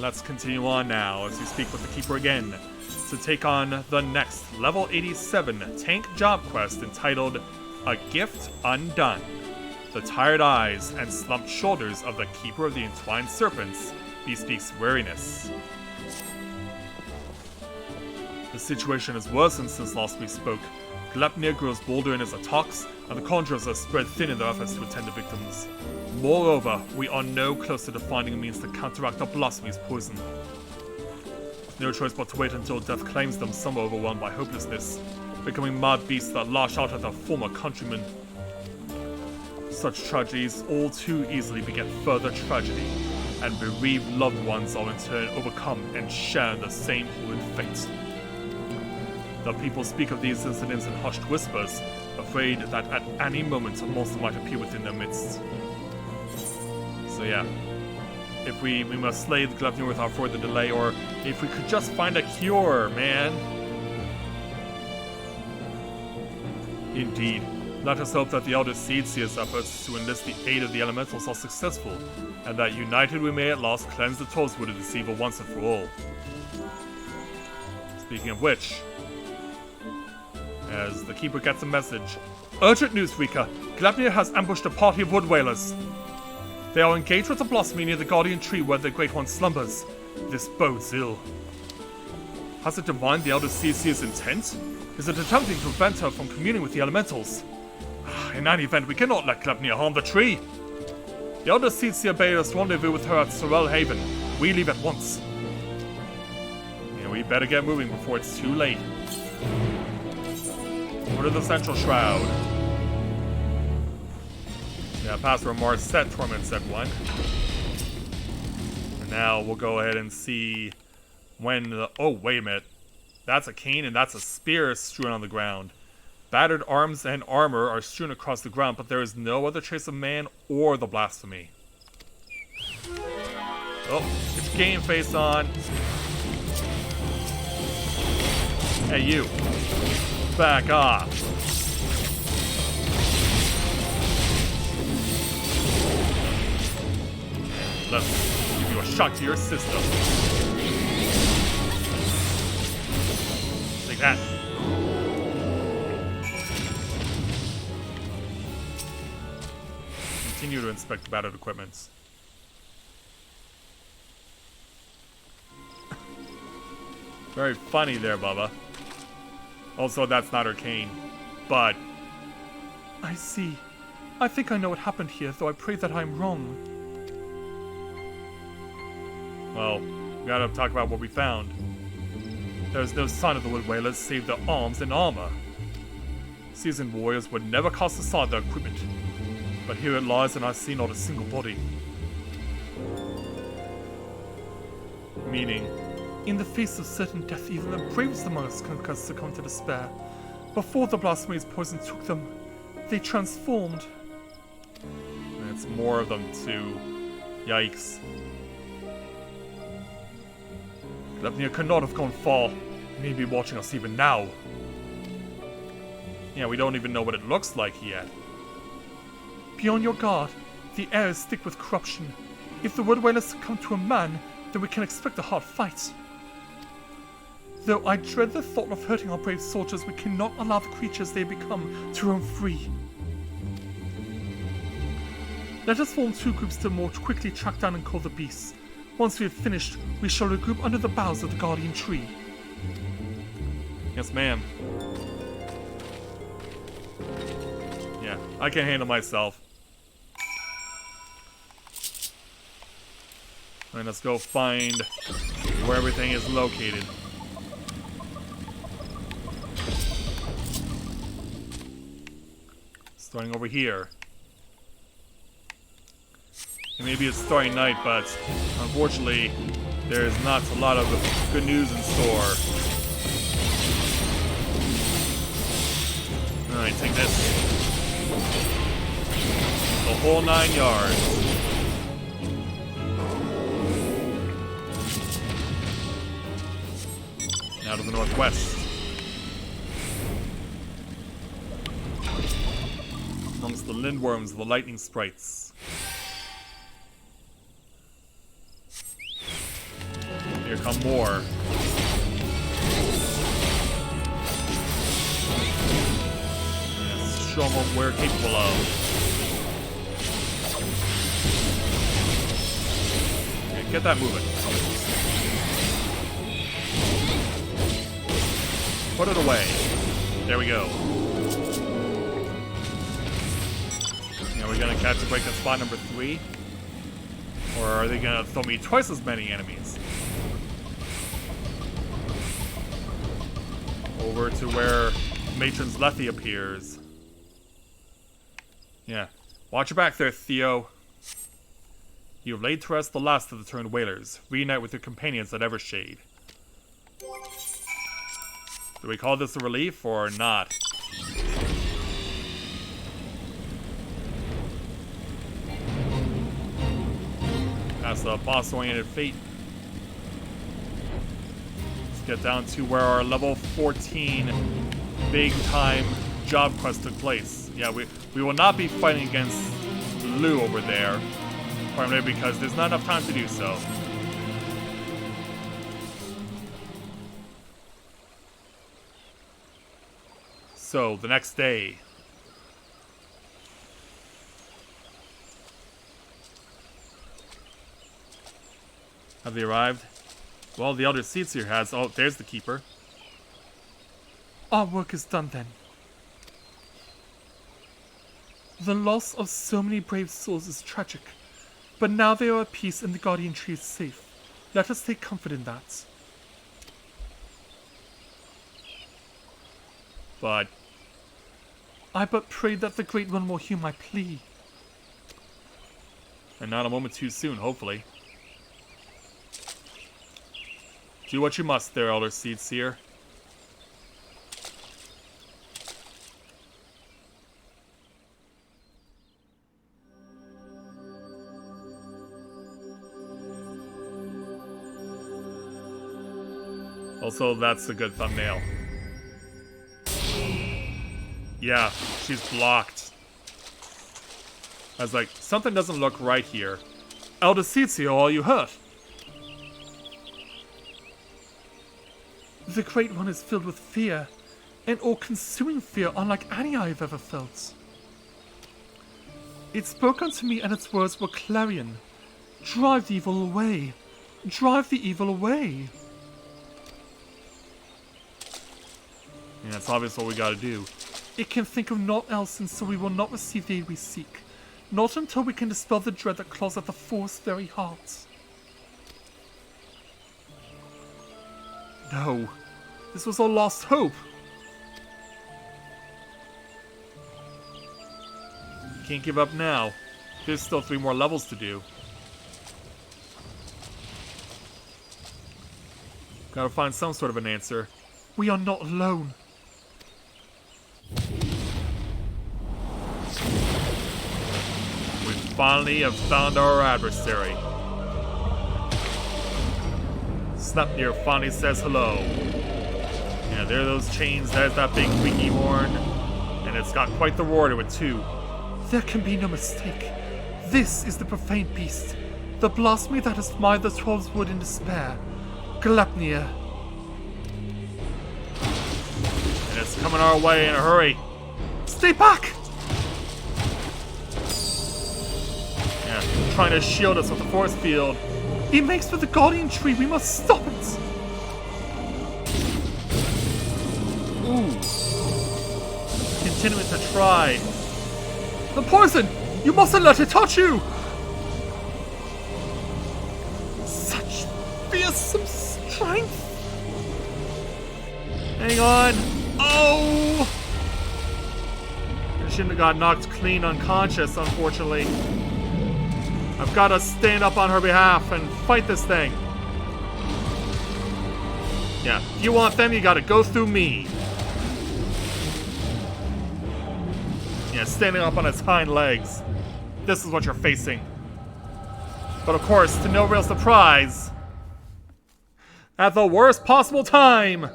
let's continue on now as we speak with the Keeper again to take on the next level 87 tank job quest entitled A Gift Undone. The tired eyes and slumped shoulders of the Keeper of the Entwined Serpents bespeaks weariness. The situation has worsened since last we spoke. Glepnir grows bolder in his attacks, and the conjurers are spread thin in their efforts to attend the victims. Moreover, we are no closer to finding a means to counteract the blasphemy's poison. No choice but to wait until death claims them, somewhat overwhelmed by hopelessness, becoming mad beasts that lash out at their former countrymen. Such tragedies all too easily beget further tragedy, and bereaved loved ones are in turn overcome and share the same horrid fate. The people speak of these incidents in hushed whispers, afraid that at any moment a monster might appear within their midst. So yeah, if we must slay the Glepnir without further delay, or if we could just find a cure, man. Indeed, let us hope that the Elder Seedseer's efforts to enlist the aid of the elementals are successful, and that united we may at last cleanse the Tollswood of this evil once and for all. Speaking of which, as the Keeper gets a message. Urgent news, Rika. Glepnir has ambushed a party of wood whalers. They are engaged with the blasphemy near the Guardian Tree where the Great One slumbers. This bodes ill. Has it divined the Elder Seedseer's intent? Is it attempting to prevent her from communing with the elementals? In any event, we cannot let Glepnir harm the tree. The Elder Seedseer bade us rendezvous with her at Sorel Haven. We leave at once. Yeah, we better get moving before it's too late. Over to the Central Shroud. Yeah, Pastor Marset torments everyone. And now we'll go ahead and see when the... Oh, wait a minute. That's a cane and that's a spear strewn on the ground. Battered arms and armor are strewn across the ground, but there is no other trace of man or the blasphemy. Oh, get your game face on. Hey, you. Back off. Let's give you a shock to your system. Take that. Continue to inspect the battered equipment. Very funny there, Bubba. Also, that's not her cane, but... I see. I think I know what happened here, though I pray that I'm wrong. Well, we gotta talk about what we found. There's no sign of the wood whalers save their arms and armor. Seasoned warriors would never cast aside their equipment, but here it lies and I see not a single body. Meaning, in the face of certain death, even the bravest among us can succumb to despair. Before the blasphemy's poison took them, they transformed. And it's more of them too. Yikes. Glepnir could not have gone far. He may be watching us even now. Yeah, we don't even know what it looks like yet. Be on your guard. The air is thick with corruption. If the wood whalers succumb to a man, then we can expect a hard fight. Though I dread the thought of hurting our brave soldiers, we cannot allow the creatures they become to roam free. Let us form two groups to more quickly track down and kill the beasts. Once we have finished, we shall regroup under the boughs of the Guardian Tree. Yes, ma'am. Yeah, I can handle myself. Alright, let's go find where everything is located. Starting over here. It may be a starry night, but unfortunately, there is not a lot of good news in store. Alright, take this. The whole 9 yards. Now to the northwest. Amongst the lindworms, the lightning sprites. become more. Yes, show them what we're capable of. Okay, get that moving. Put it away. There we go. Are we gonna catch a break at spot number 3? Or are they gonna throw me twice as many enemies? Over to where Matron's Lethe appears. Yeah. Watch your back there, Theo. You have laid to rest the last of the turned whalers. Reunite with your companions at Evershade. Do we call this a relief or not? That's the boss-oriented fate. Let's get down to where our level 14 big-time job quest took place. Yeah, we will not be fighting against Lou over there, primarily because there's not enough time to do so. So, the next day. Have they arrived? Well, the Elder Seedseer has. Oh, there's the Keeper. Our work is done then. The loss of so many brave souls is tragic, but now they are at peace and the Guardian Tree is safe. Let us take comfort in that. But I but pray that the Great One will hear my plea. And not a moment too soon, hopefully. Do what you must there, Elder Seedseer. Also, that's a good thumbnail. Yeah, she's blocked. I was like, something doesn't look right here. Elder Seedseer, are you hurt? The Great One is filled with fear, an all-consuming fear unlike any I have ever felt. It spoke unto me and its words were clarion. Drive the evil away. Drive the evil away. Yeah, that's obvious what we gotta do. It can think of naught else, and so we will not receive the aid we seek. Not until we can dispel the dread that claws at the forest's very heart. No. This was our last hope. Can't give up now. There's still 3 more levels to do. Gotta find some sort of an answer. We are not alone. We finally have found our adversary. Snapnir finally says hello. Yeah, there are those chains, there's that big squeaky horn. And it's got quite the roar to it too. There can be no mistake. This is the profane beast. The blasphemy that has mired the 12's wood in despair. Gleipnir. And it's coming our way in a hurry. Stay back! Yeah, trying to shield us with the force field. It makes for the Guardian Tree. We must stop it. Ooh. Continuing to try. The poison! You mustn't let it touch you! Such fearsome strength! Hang on. Oh! I shouldn't have got knocked clean unconscious, unfortunately. I've got to stand up on her behalf and fight this thing. Yeah, if you want them, you gotta go through me. Yeah, standing up on its hind legs. This is what you're facing. But of course, to no real surprise, at the worst possible time.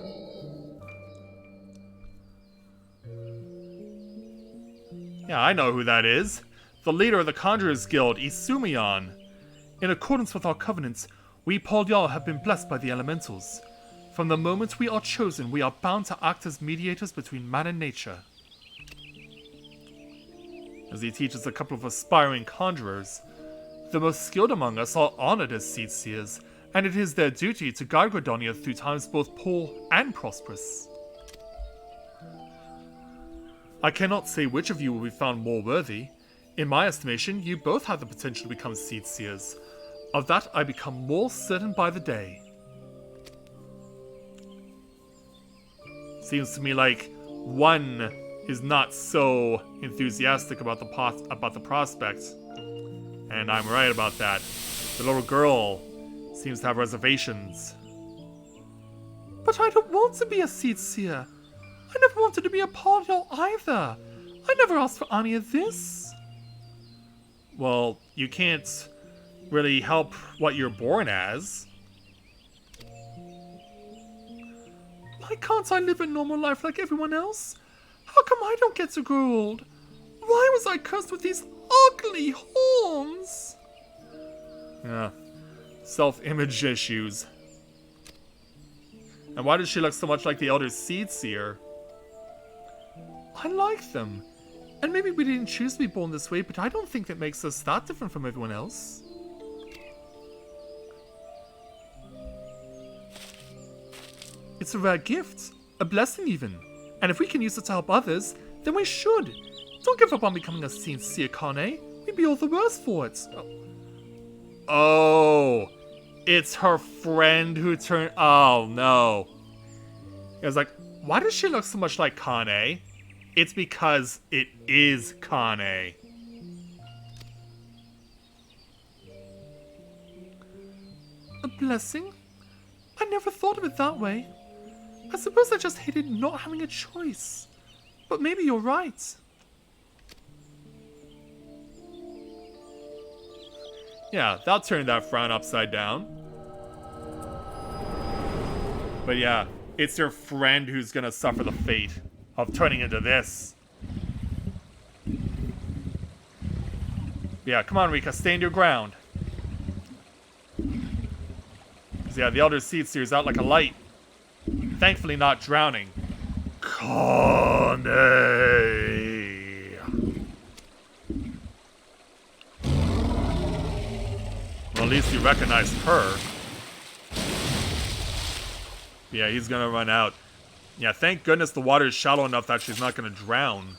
Yeah, I know who that is. The leader of the Conjurers Guild, Isumion. In accordance with our covenants, We Paul have been blessed by the elementals. From the moment we are chosen, we are bound to act as mediators between man and nature. As he teaches a couple of aspiring conjurers, the most skilled among us are honored as seed seers, and it is their duty to guide Gridonia through times both poor and prosperous. I cannot say which of you will be found more worthy. In my estimation, you both have the potential to become seed seers. Of that, I become more certain by the day. Seems to me like one is not so enthusiastic about the prospect, and I'm right about that. The little girl seems to have reservations. But I don't want to be a seed seer. I never wanted to be a Paul either. I never asked for any of this. Well, you can't really help what you're born as. Why can't I live a normal life like everyone else? How come I don't get to grow old? Why was I cursed with these ugly horns? Yeah, self-image issues. And why does she look so much like the Elder Seed Seer? I like them. And maybe we didn't choose to be born this way, but I don't think that makes us that different from everyone else. It's a rare gift. A blessing even. And if we can use it to help others, then we should. Don't give up on becoming a seed seer, Kane. We'd be all the worse for it. Oh, it's her friend who turned... Oh, no. I was like, why does she look so much like Kane? It's because it is Kane. A blessing? I never thought of it that way. I suppose I just hated not having a choice. But maybe you're right. Yeah, that'll turn that frown upside down. But yeah, it's your friend who's gonna suffer the fate of turning into this. Yeah, come on, Rika, stand your ground. 'Cause yeah, the Elder Seed Seer's out like a light. Thankfully not drowning. Kane! Well, at least you recognized her. Yeah, he's gonna run out. Yeah, thank goodness the water is shallow enough that she's not gonna drown.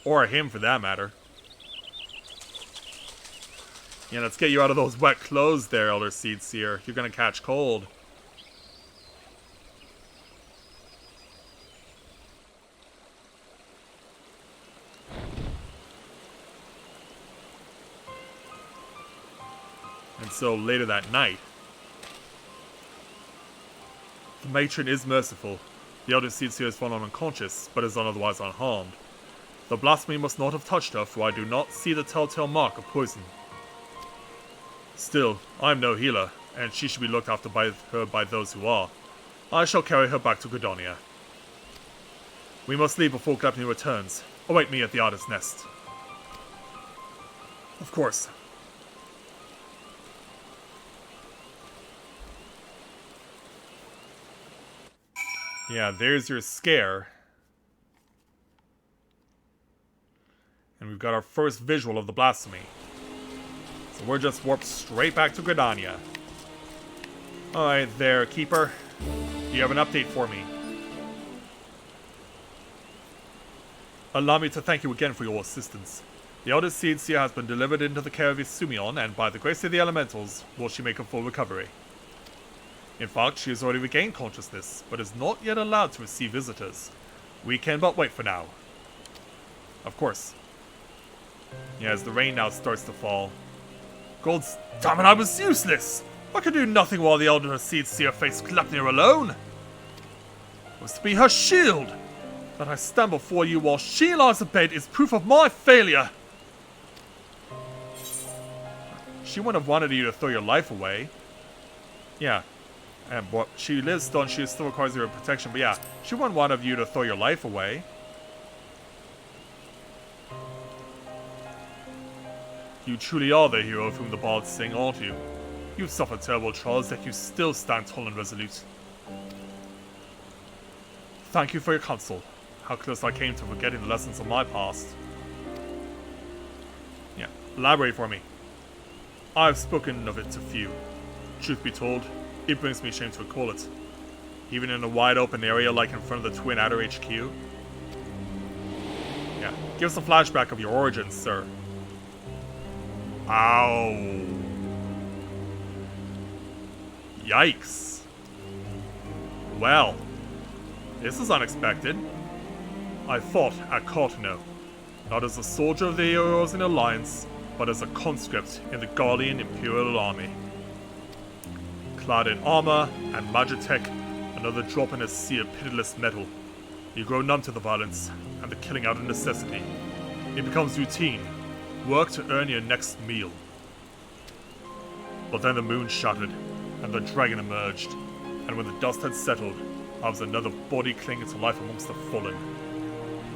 Or him, for that matter. Yeah, let's get you out of those wet clothes there, Elder Seed Seer. You're gonna catch cold. And so, later that night, the matron is merciful. The Elder Seed Seer has fallen unconscious, but is otherwise unharmed. The blasphemy must not have touched her, for I do not see the telltale mark of poison. Still, I am no healer, and she should be looked after by those who are. I shall carry her back to Gridonia. We must leave before Glepnir returns. Await me at the Artist's Nest. Of course. Yeah, there's your scare. And we've got our first visual of the blasphemy. So we're just warped straight back to Gridonia. Alright there, Keeper. Do you have an update for me? Allow me to thank you again for your assistance. The Elder Seed Seer has been delivered into the care of Isumion, and by the grace of the elementals, will she make a full recovery. In fact, she has already regained consciousness, but is not yet allowed to receive visitors. We can but wait for now. Of course. Yeah, as the rain now starts to fall. God's damn it, I was useless! I could do nothing while the Elder Seed Seer faced Glepnir alone! It was to be her shield! That I stand before you while she lies abed is proof of my failure! She wouldn't have wanted you to throw your life away. Yeah. And what she lives still, and she still requires your protection, but yeah, she wouldn't want you to throw your life away. You truly are the hero of whom the bards sing, aren't you? You've suffered terrible trials, yet you still stand tall and resolute. Thank you for your counsel. How close I came to forgetting the lessons of my past. Yeah, elaborate for me. I've spoken of it to few. Truth be told, it brings me shame to recall it. Even in a wide open area like in front of the Twin Adder HQ. Yeah, give us a flashback of your origins, sir. Ow. Yikes. Well, this is unexpected. I fought at Cartano, not as a soldier of the Heroes in Alliance, but as a conscript in the Guardian Imperial Army. Clad in armor and magitech, another drop in a sea of pitiless metal. You grow numb to the violence and the killing out of necessity. It becomes routine, work to earn your next meal. But then the moon shattered, and the dragon emerged, and when the dust had settled, I was another body clinging to life amongst the fallen.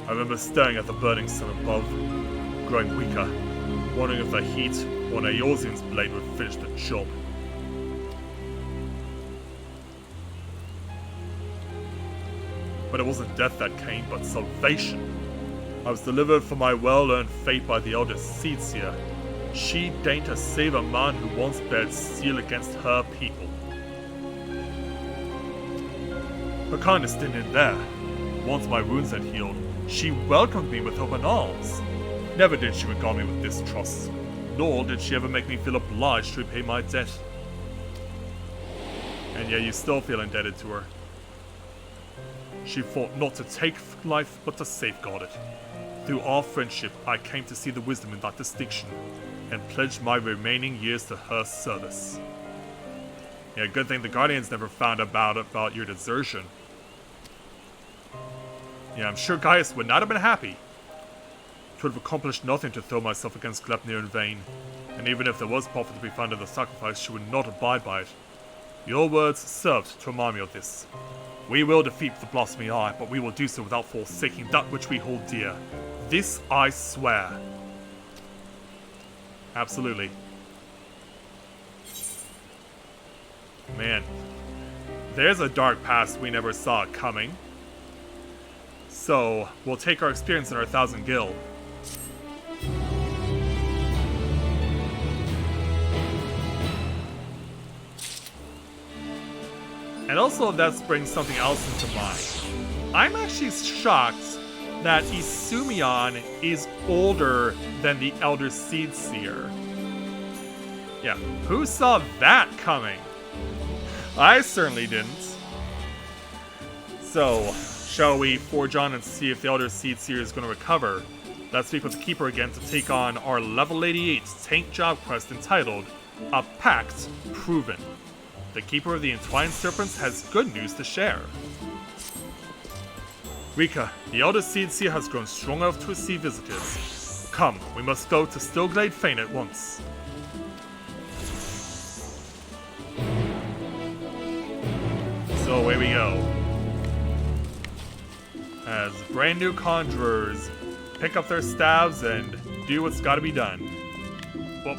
I remember staring at the burning sun above, growing weaker, wondering if the heat or an Eorzean's blade would finish the job. But it wasn't death that came, but salvation. I was delivered from my well-earned fate by the elder Seedseer. She deigned to save a man who once bared steel against her people. Her kindness didn't end there. Once my wounds had healed, she welcomed me with open arms. Never did she regard me with distrust, nor did she ever make me feel obliged to repay my debt. And yet you still feel indebted to her. She fought not to take life, but to safeguard it. Through our friendship, I came to see the wisdom in that distinction, and pledged my remaining years to her service. Yeah, good thing the Guardians never found about your desertion. Yeah, I'm sure Gaius would not have been happy. It would have accomplished nothing to throw myself against Gleipnir in vain, and even if there was profit to be found in the sacrifice, she would not abide by it. Your words served to remind me of this. We will defeat the Blasphemy Eye, but we will do so without forsaking that which we hold dear. This I swear. Absolutely. Man, there's a dark past we never saw coming. So, we'll take our experience in our 1,000 Gil. And also that brings something else into mind. I'm actually shocked that Isumion is older than the Elder Seedseer. Yeah, who saw that coming? I certainly didn't. So, shall we forge on and see if the Elder Seedseer is going to recover? Let's speak with the Keeper again to take on our level 88 tank job quest entitled A Pact Proven. The Keeper of the Entwined Serpents has good news to share. Rika, the Elder Seedseer has grown strong enough to receive visitors. Come, we must go to Stillglade Fane at once. So away we go. As brand new conjurers pick up their staves and do what's gotta be done. Well,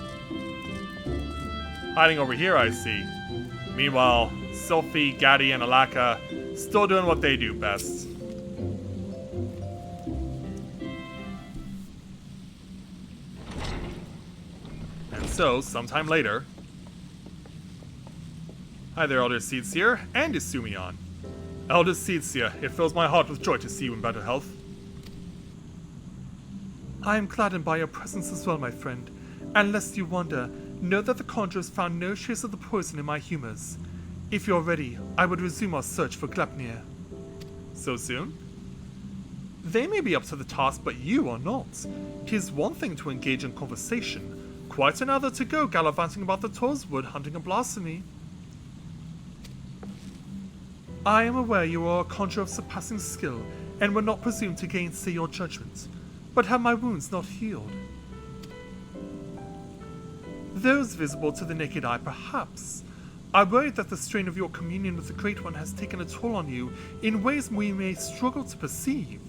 hiding over here I see. Meanwhile, Sophie, Gaddy, and Alaka still doing what they do best. And so, sometime later... Hi there, Elder Seedseer and Isumion. Elder Seedseer, it fills my heart with joy to see you in better health. I am gladdened by your presence as well, my friend. And lest you wonder, know that the conjurers found no trace of the poison in my humors. If you're ready, I would resume our search for Gleipnir. So soon? They may be up to the task, but you are not. 'Tis one thing to engage in conversation, quite another to go gallivanting about the Torswood hunting a blasphemy. I am aware you are a conjurer of surpassing skill, and would not presume to gainsay your judgment. But have my wounds not healed? Those visible to the naked eye, perhaps. I worry that the strain of your communion with the Great One has taken a toll on you in ways we may struggle to perceive.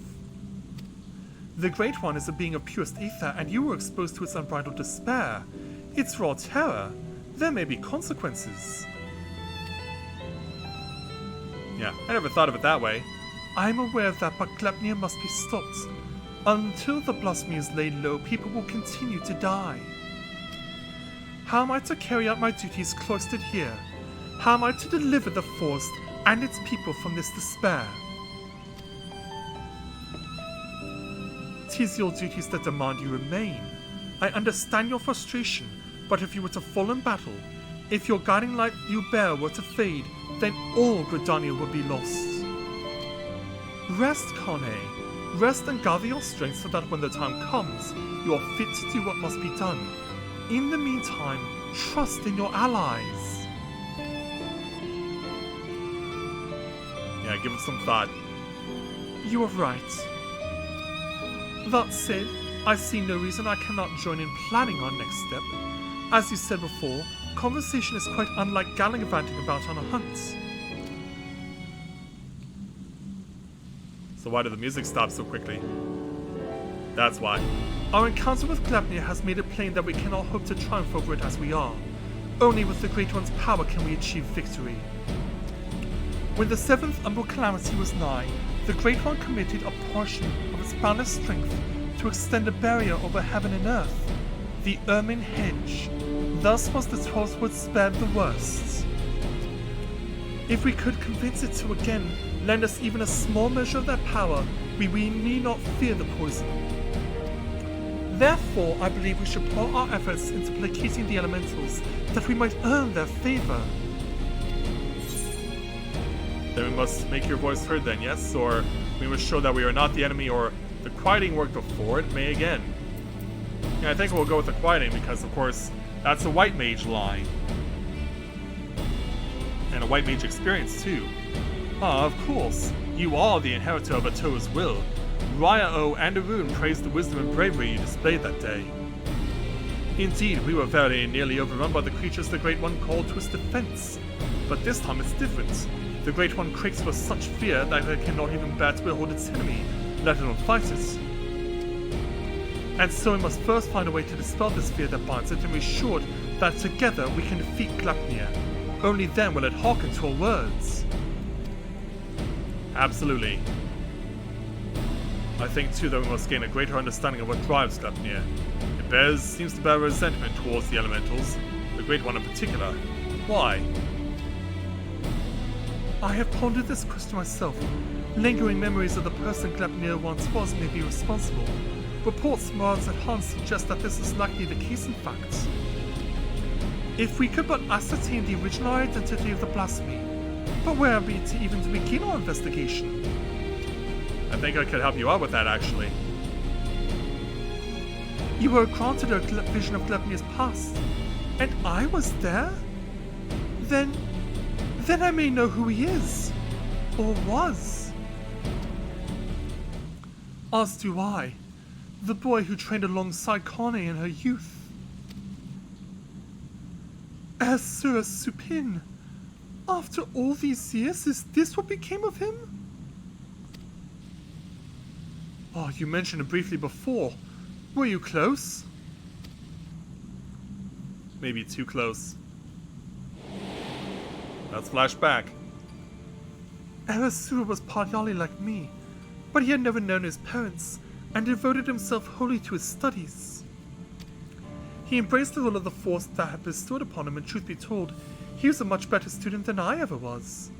The Great One is a being of purest ether, and you were exposed to its unbridled despair. Its raw terror. There may be consequences. Yeah, I never thought of it that way. I'm aware of that, but Glepnir must be stopped. Until the blasphemy is laid low, people will continue to die. How am I to carry out my duties cloistered here? How am I to deliver the forest and its people from this despair? 'Tis your duties that demand you remain. I understand your frustration, but if you were to fall in battle, if your guiding light you bear were to fade, then all Gridania would be lost. Rest, Kane. Rest and gather your strength so that when the time comes, you are fit to do what must be done. In the meantime, trust in your allies. Yeah, give it some thought. You are right. That said, I see no reason I cannot join in planning our next step. As you said before, conversation is quite unlike gallivanting about on a hunt. So why did the music stop so quickly? That's why. Our encounter with Glepnir has made it plain that we cannot hope to triumph over it as we are. Only with the Great One's power can we achieve victory. When the seventh Umbral Calamity was nigh, the Great One committed a portion of its boundless strength to extend a barrier over heaven and earth, the Ermine Hedge. Thus was the 12th Wood spared the worst. If we could convince it to again lend us even a small measure of their power, we need not fear the poison. Therefore, I believe we should pour our efforts into placating the elementals, that we might earn their favor. Then we must make your voice heard then, yes? Or we must show that we are not the enemy, or the quieting worked before, it may again. Yeah, I think we'll go with the quieting because, of course, that's a white mage line. And a white mage experience, too. Ah, of course. You are the inheritor of Atoa's will. Raya-O and Arun praised the wisdom and bravery you displayed that day. Indeed, we were very nearly overrun by the creatures the Great One called to its defense. But this time it's different. The Great One quakes with such fear that it cannot even bear to behold its enemy, let alone fight it. And so we must first find a way to dispel this fear that binds it and be assured that together we can defeat Glepnir. Only then will it hearken to our words. Absolutely. I think too that we must gain a greater understanding of what drives Glepnir. It seems to bear resentment towards the elementals, the Great One in particular. Why? I have pondered this question myself. Lingering memories of the person Glepnir once was may be responsible. Reports from ours at Hans suggest that this is likely the case in fact. If we could but ascertain the original identity of the blasphemy, but where are we to even begin our investigation? I think I could help you out with that, actually. You were granted a vision of Glepnir's past, and I was there? Then I may know who he is, or was. As do I, the boy who trained alongside Kane in her youth. Asura Supin, after all these years, is this what became of him? Oh, you mentioned it briefly before. Were you close? Maybe too close. Let's flash back. Asura was partially like me, but he had never known his parents and devoted himself wholly to his studies. He embraced the role of the force that had bestowed upon him, and truth be told, he was a much better student than I ever was.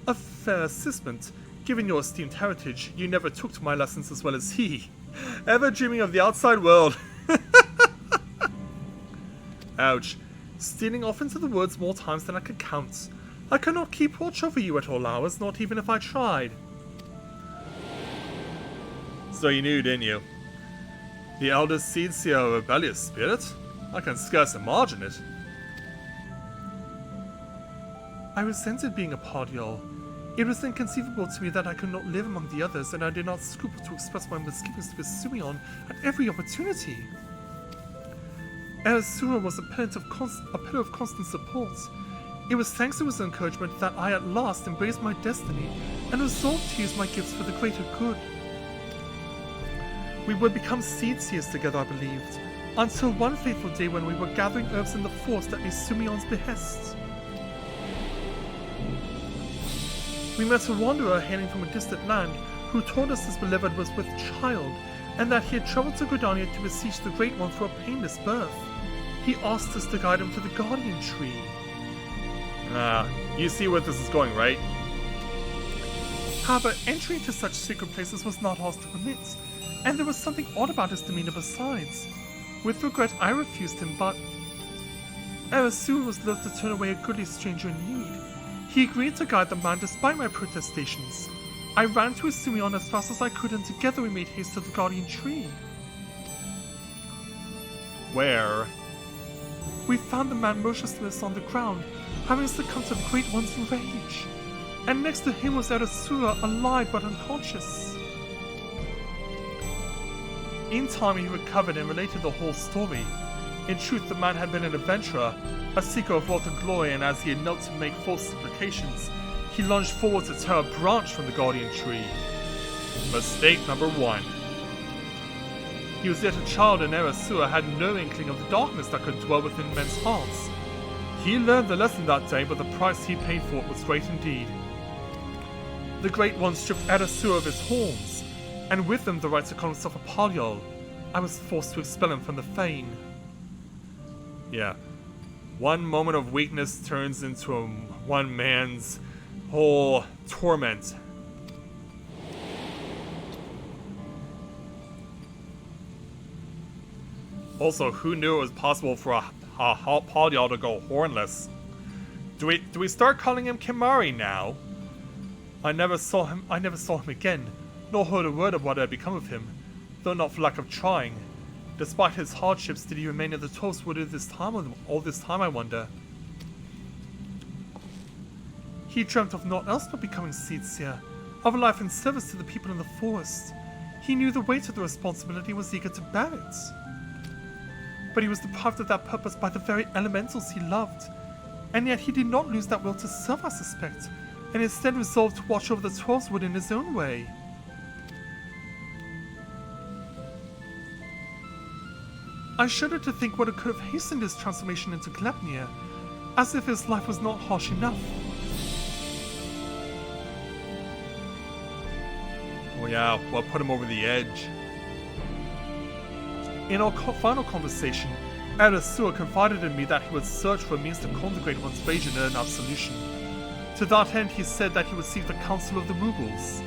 A fair assessment. Given your esteemed heritage, you never took to my lessons as well as he. Ever dreaming of the outside world. Ouch. Stealing off into the woods more times than I could count. I cannot keep watch over you at all hours, not even if I tried. So you knew, didn't you? The eldest seed seer a rebellious spirit? I can scarce imagine it. I resented being a Pardial. It was inconceivable to me that I could not live among the others, and I did not scruple to express my misgivings to Sumion at every opportunity. Asura was a pillar of constant support. It was thanks to his encouragement that I at last embraced my destiny and resolved to use my gifts for the greater good. We would become seed seers together, I believed, until one fateful day when we were gathering herbs in the forest at Misumion's behest. We met a wanderer hailing from a distant land who told us his beloved was with child, and that he had traveled to Gridania to beseech the Great One for a painless birth. He asked us to guide him to the Guardian Tree. You see where this is going, right? However, entry into such secret places was not ours to permit, and there was something odd about his demeanor besides. With regret, I refused him, but Erasur was loath to turn away a goodly stranger in need. He agreed to guide the man despite my protestations. I ran to Isumion as fast as I could, and together we made haste to the Guardian Tree. Where? We found the man motionless on the ground, having succumbed to the Great One's rage. And next to him was Erasura, alive but unconscious. In time he recovered and related the whole story. In truth, the man had been an adventurer, a seeker of wealth and glory, and as he had knelt to make false supplications, he lunged forward to tear a branch from the Guardian Tree. Mistake number 1. He was yet a child, and Erasura had no inkling of the darkness that could dwell within men's hearts. He learned the lesson that day, but the price he paid for it was great indeed. The Great One stripped Erasura of his horns, and with them the right to call himself a Paliol. I was forced to expel him from the Fane. Yeah. One moment of weakness turns into one man's whole torment. Also, who knew it was possible for a Paliol to go hornless? Do we start calling him Kimari now? I never saw him again, nor heard a word of what had become of him, though not for lack of trying. Despite his hardships, did he remain at the Toastwood all this time, I wonder? He dreamt of naught else but becoming Seedseer, of a life in service to the people in the forest. He knew the weight of the responsibility and was eager to bear it. But he was deprived of that purpose by the very elementals he loved, and yet he did not lose that will to serve, I suspect, and instead resolved to watch over the Toastwood in his own way. I shudder to think what could have hastened his transformation into Glepnir, as if his life was not harsh enough. Oh yeah, what put him over the edge? In our final conversation, Erasur confided in me that he would search for a means to calm the Great One's rage and earn absolution. To that end, he said that he would seek the counsel of the Mughals.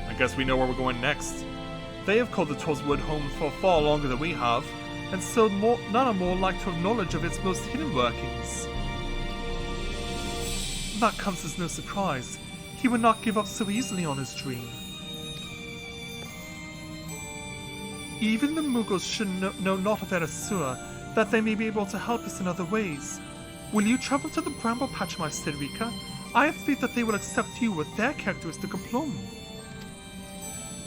I guess we know where we're going next. They have called the Toastwood home for far longer than we have, and so none are more like to have knowledge of its most hidden workings. That comes as no surprise. He would not give up so easily on his dream. Even the Mughals should know not of Erasura, that they may be able to help us in other ways. Will you travel to the Bramble Patch, my Cedrica? I have faith that they will accept you with their characteristic aplomb.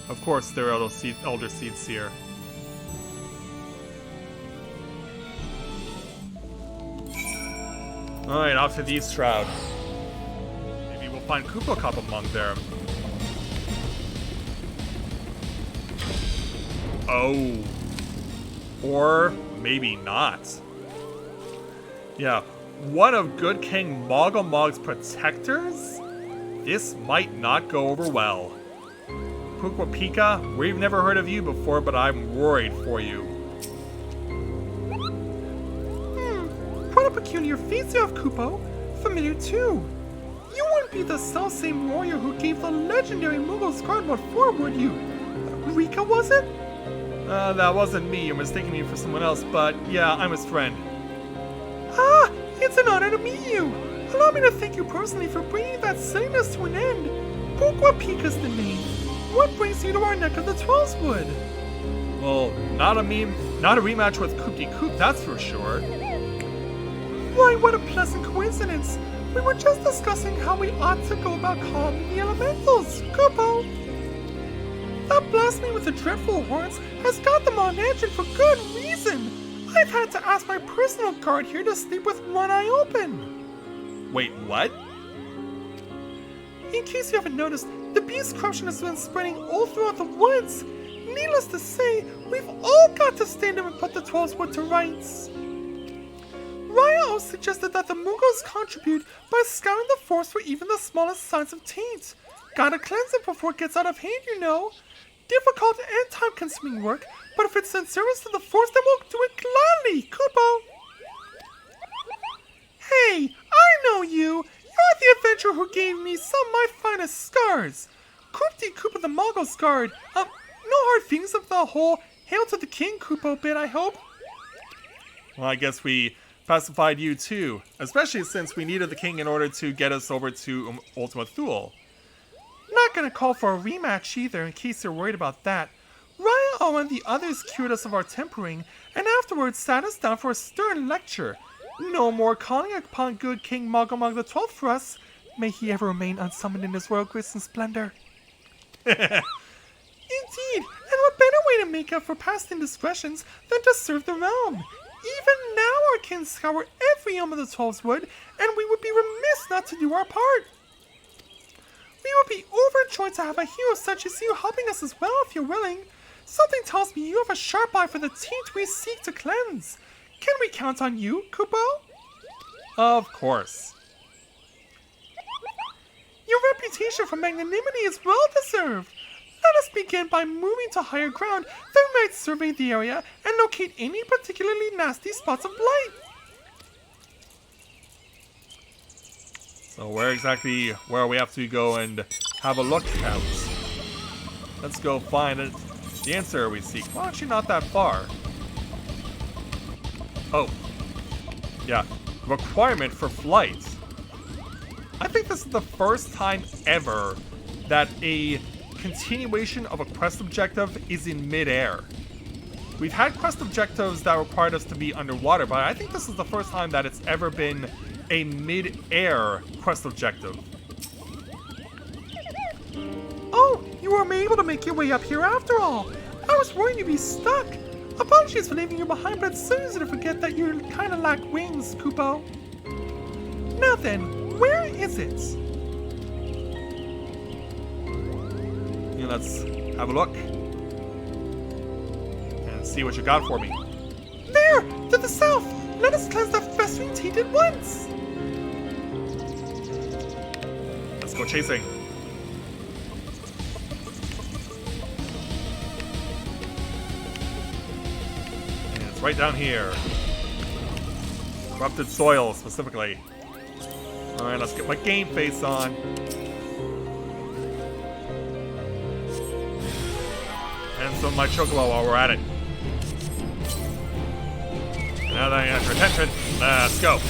Of course, they're Elder Seedseer. Alright, off to the East Shroud. Maybe we'll find Koopa Cup among there. Oh. Or maybe not. Yeah, one of Good King Mog's protectors? This might not go over well. Pukwa-Pika, we've never heard of you before, but I'm worried for you. Quite a peculiar feat you have, Kupo. Familiar too. You wouldn't be the self-same warrior who gave the legendary Mughal guard what for, would you? Rika, was it? That wasn't me. You're mistaking me for someone else, but yeah, I'm his friend. Ah, it's an honor to meet you. Allow me to thank you personally for bringing that silliness to an end. Pukwa-Pika's the name. What brings you to our neck of the Toastwood? Well, not a rematch with Koopty Koop, that's for sure. Why, what a pleasant coincidence. We were just discussing how we ought to go about calming the elementals, Kupo. That blasphemy with the dreadful horns has got them on edge, and for good reason. I've had to ask my personal guard here to sleep with one eye open. Wait, what? In case you haven't noticed, the beast corruption has been spreading all throughout the woods. Needless to say, we've all got to stand up and put the 12's wood to rights. Raya suggested that the Moogles contribute by scouring the forest for even the smallest signs of taint. Gotta cleanse it before it gets out of hand, you know. Difficult and time-consuming work, but if it's in service to the forest, then we'll do it gladly, Kupo. Hey, I know you! You're the adventurer who gave me some of my finest scars! Koop-de-Koop the Moggle's guard. No hard feelings of the whole Hail to the King Kupo bit, I hope? Well, I guess we pacified you too, especially since we needed the king in order to get us over to Ultima Thule. Not gonna call for a rematch either, in case you're worried about that. Raya and the others cured us of our tempering, and afterwards sat us down for a stern lecture. No more calling upon good King Mogomog the 12th for us. May he ever remain unsummoned in his royal grace and splendor. Indeed, and what better way to make up for past indiscretions than to serve the realm? Even now our kin scour every elm of the 12's wood, and we would be remiss not to do our part. We would be overjoyed to have a hero such as you helping us as well if you're willing. Something tells me you have a sharp eye for the taint we seek to cleanse. Can we count on you, Kupo? Of course. Your reputation for magnanimity is well deserved. Let us begin by moving to higher ground that we might survey the area and locate any particularly nasty spots of blight. So where we have to go and have a look at? Let's go find it. The answer we seek. Well, actually not that far. Oh. Yeah. Requirement for flight. I think this is the first time ever that a continuation of a quest objective is in mid-air. We've had quest objectives that required us to be underwater, but I think this is the first time that it's ever been a mid-air quest objective. Oh, you were able to make your way up here after all. I was worried you'd be stuck. Apologies for leaving you behind, but it's so easy to forget that you kind of lack wings, Kupo. Now then, where is it? Yeah, let's have a look. And see what you got for me. There! To the south! Let us cleanse that festering taint at once! Let's go chasing. And it's right down here. Corrupted soil, specifically. Alright, let's get my game face on. And some of my chocobo while we're at it. Now that I got your attention, let's go.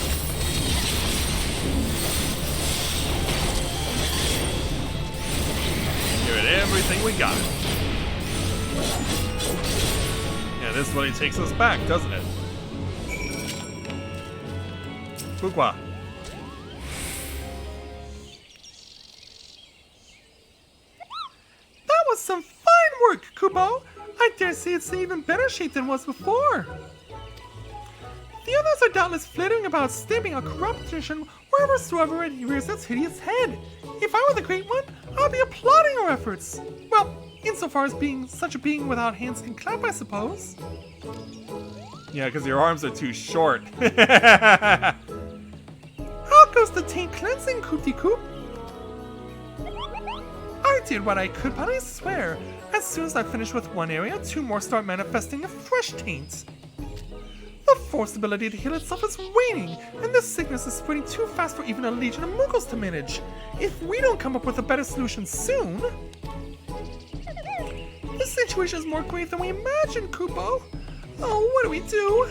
Give it everything we got. Yeah, this really takes us back, doesn't it? Fuqua. That was some fine work, Kupo. I dare say it's in even better shape than it was before. The others are doubtless flittering about stamping a corrupt tradition whereversoever it rears its hideous head. If I were the Great One, I'd be applauding our efforts. Well, insofar as being such a being without hands can clap, I suppose. Yeah, because your arms are too short. How goes the taint cleansing, Koop-de-Koop? I did what I could, but I swear, as soon as I finish with one area, two more start manifesting a fresh taint. The force ability to heal itself is waning, and this sickness is spreading too fast for even a legion of Moogles to manage. If we don't come up with a better solution soon... This situation is more grave than we imagined, Kupo. Oh, what do we do?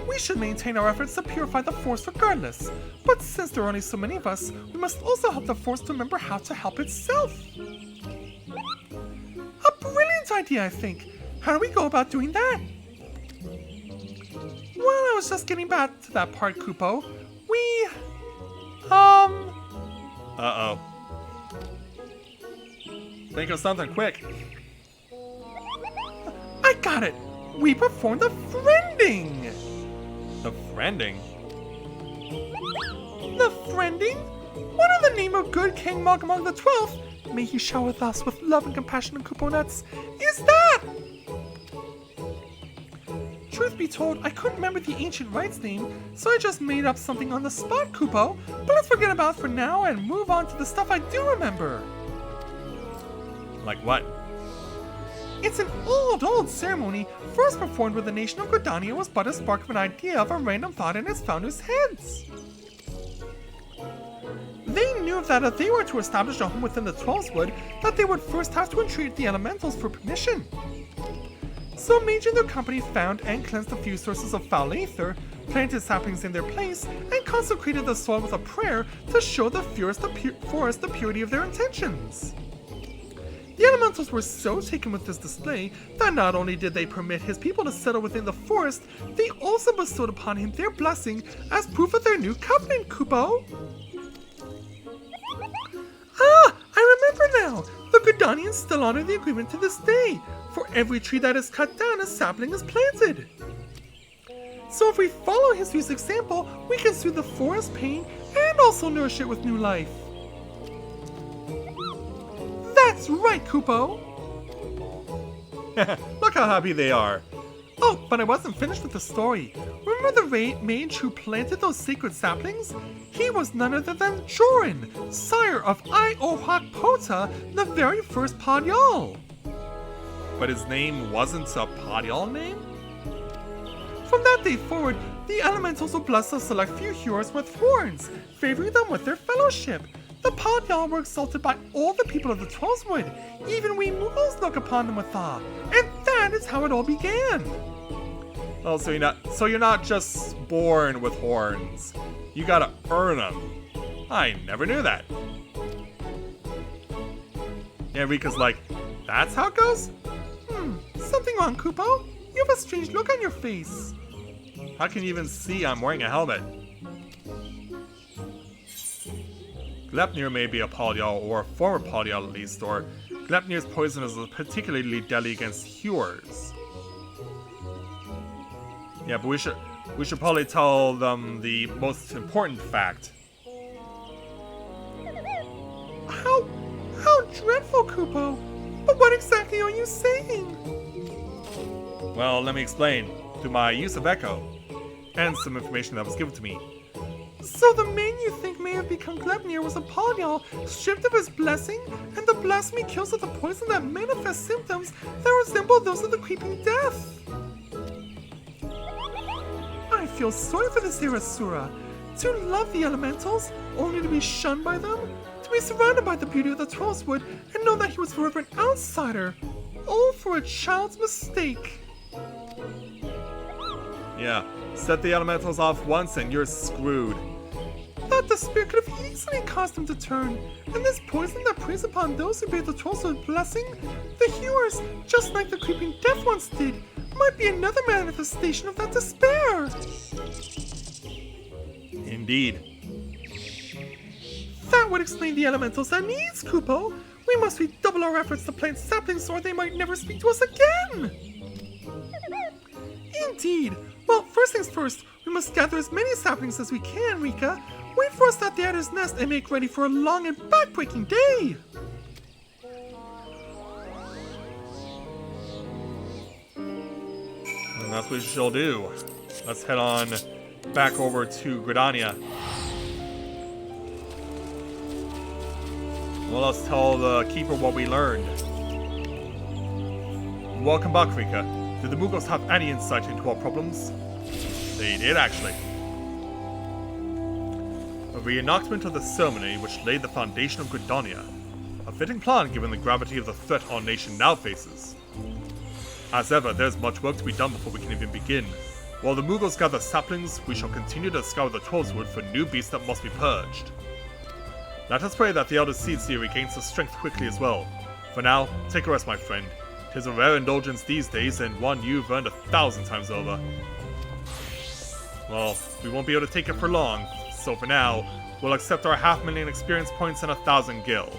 We should maintain our efforts to purify the force regardless, but since there are only so many of us, we must also help the force to remember how to help itself. A brilliant idea, I think. How do we go about doing that? Well, I was just getting back to that part, Kupo. Uh-oh. Think of something quick. I got it! We performed the friending! The friending? The friending? What in the name of good King Mogomog the 12th? may he shower us with love and compassion and couponettes, is that? Truth be told, I couldn't remember the ancient rites name, so I just made up something on the spot, Kupo. But let's forget about it for now and move on to the stuff I do remember. Like what? It's an old ceremony, first performed when the nation of Gridania was but a spark of an idea of a random thought in its founders' heads. They knew that if they were to establish a home within the Trollswood, that they would first have to entreat the elementals for permission. So a mage in their company found and cleansed a few sources of foul aether, planted saplings in their place, and consecrated the soil with a prayer to show the forest the purity of their intentions. The elementals were so taken with this display that not only did they permit his people to settle within the forest, they also bestowed upon him their blessing as proof of their new covenant, Kupo. Ah, I remember now! The Gridanians still honor the agreement to this day. For every tree that is cut down, a sapling is planted. So if we follow his view's example, we can soothe the forest pain and also nourish it with new life. That's right, Kupo! Look how happy they are. Oh, but I wasn't finished with the story. Remember the mage who planted those sacred saplings? He was none other than Joran, sire of Iohak Pota, the very first Padyal. But his name wasn't a Padyal name? From that day forward, the elementals will bless a select few heroes with horns, favoring them with their fellowship. The Padyal were exalted by all the people of the Trollswood. Even we Muggles look upon them with awe. And that is how it all began. Oh, so you're not just born with horns. You gotta earn them. I never knew that. Yeah, Rika's like, that's how it goes? Something wrong, Kupo? You have a strange look on your face. How can you even see I'm wearing a helmet? Gleipnir may be a Padyal, or a former Padyal at least, or Gleipnir's poison is particularly deadly against hewers. Yeah, but we should probably tell them the most important fact. How dreadful, Kupo! But what exactly are you saying? Well, let me explain. Through my use of Echo, and some information that was given to me. So the man you think may have become Gleipnir was a Padyal, stripped of his blessing, and the blasphemy kills with a poison that manifests symptoms that resemble those of the creeping death. I feel sorry for this Irasura. To love the elementals, only to be shunned by them, to be surrounded by the beauty of the Trollswood, and know that he was forever an outsider, all for a child's mistake. Yeah, set the elementals off once and you're screwed. That despair could have easily caused him to turn, and this poison that preys upon those who bear the Trollswood blessing, the hewers, just like the creeping death once did, might be another manifestation of that despair. Indeed. That would explain the elementals' needs, Kupo. We must redouble our efforts to plant saplings or they might never speak to us again. Indeed. Well, first things first, we must gather as many saplings as we can, Rika. Wait for us at the Adder's Nest and make ready for a long and backbreaking day. And that's what we shall do. Let's head on back over to Gridania. Well, let's tell the Keeper what we learned. Welcome back, Rika. Did the Muggles have any insight into our problems? They did, actually. A reenactment of the ceremony which laid the foundation of Gridania. A fitting plan given the gravity of the threat our nation now faces. As ever, there's much work to be done before we can even begin. While the Muggles gather saplings, we shall continue to scour the Trollswood for new beasts that must be purged. Let us pray that the Elder Seedseer regains his strength quickly as well. For now, take a rest, my friend. 'Tis a rare indulgence these days, and one you've earned 1,000 times over. Well, we won't be able to take it for long, so for now, we'll accept our 500,000 experience points and 1,000 gil.